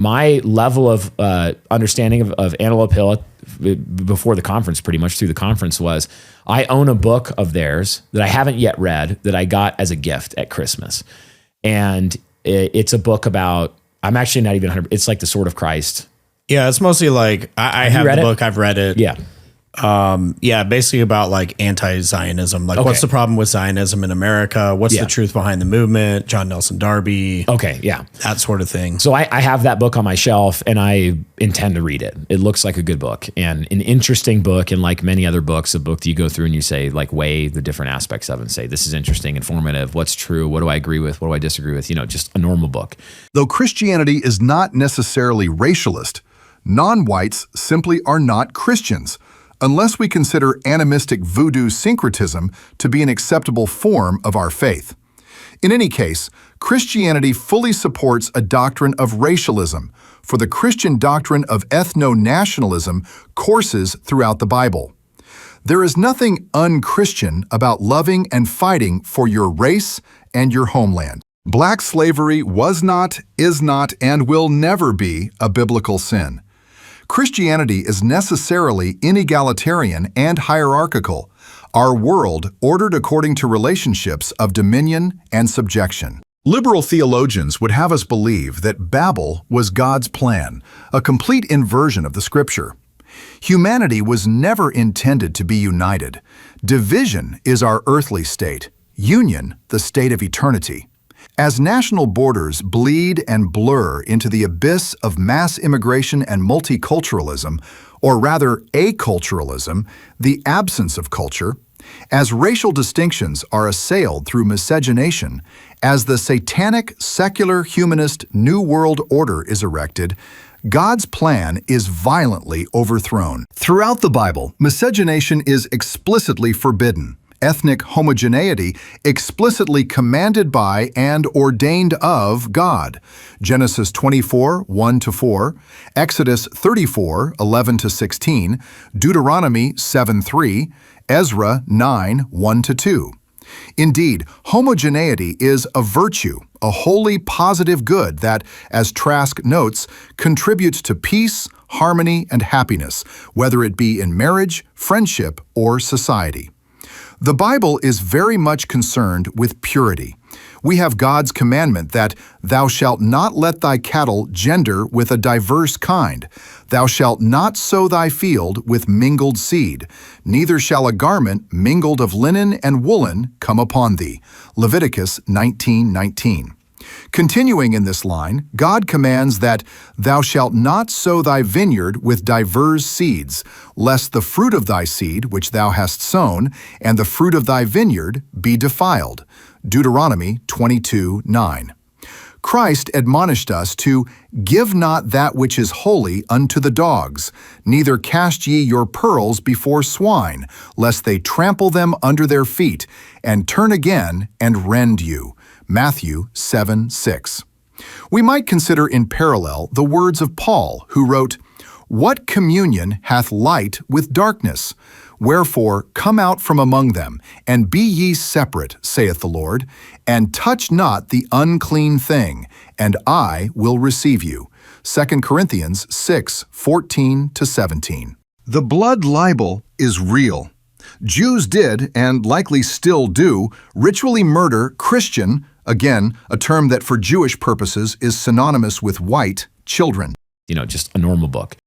my level of understanding of Antelope Hill before the conference, pretty much through the conference, was I own a book of theirs that I haven't yet read that I got as a gift at Christmas. And it's a book about, I'm actually not even 100, it's like the Sword of Christ. Yeah, it's mostly like, I have the book, I've read it. Yeah. Basically about like anti-Zionism. Like, what's the problem with Zionism in America? What's the truth behind the movement? John Nelson Darby. Okay, yeah. That sort of thing. So I have that book on my shelf, and I intend to read it. It looks like a good book and an interesting book. And like many other books, a book that you go through and you say, like, weigh the different aspects of it and say, this is interesting, informative, what's true, what do I agree with, what do I disagree with? You know, just a normal book. Though Christianity is not necessarily racialist, non-whites simply are not Christians, unless we consider animistic voodoo syncretism to be an acceptable form of our faith. In any case, Christianity fully supports a doctrine of racialism, for the Christian doctrine of ethno-nationalism courses throughout the Bible. There is nothing un-Christian about loving and fighting for your race and your homeland. Black slavery was not, is not, and will never be a biblical sin. Christianity is necessarily inegalitarian and hierarchical, our world ordered according to relationships of dominion and subjection. Liberal theologians would have us believe that Babel was God's plan, a complete inversion of the Scripture. Humanity was never intended to be united. Division is our earthly state, union the state of eternity. As national borders bleed and blur into the abyss of mass immigration and multiculturalism, or rather aculturalism, the absence of culture, as racial distinctions are assailed through miscegenation, as the satanic, secular, humanist New World Order is erected, God's plan is violently overthrown. Throughout the Bible, miscegenation is explicitly forbidden. Ethnic homogeneity explicitly commanded by and ordained of God. Genesis 24, 1-4, Exodus 34, 11-16, Deuteronomy 7:3, Ezra 9, 1-2. Indeed, homogeneity is a virtue, a wholly positive good that, as Trask notes, contributes to peace, harmony, and happiness, whether it be in marriage, friendship, or society. The Bible is very much concerned with purity. We have God's commandment that thou shalt not let thy cattle gender with a diverse kind. Thou shalt not sow thy field with mingled seed. Neither shall a garment mingled of linen and woolen come upon thee. Leviticus 19:19. Continuing in this line, God commands that thou shalt not sow thy vineyard with divers seeds, lest the fruit of thy seed which thou hast sown, and the fruit of thy vineyard be defiled. Deuteronomy 22:9. Christ admonished us to give not that which is holy unto the dogs, neither cast ye your pearls before swine, lest they trample them under their feet, and turn again and rend you. Matthew 7:6. We might consider in parallel the words of Paul, who wrote, "What communion hath light with darkness? Wherefore come out from among them, and be ye separate, saith the Lord, and touch not the unclean thing, and I will receive you." 2 Corinthians 6:14-17. The blood libel is real. Jews did, and likely still do, ritually murder Christian, again, a term that for Jewish purposes is synonymous with white, children. You know, just a normal book.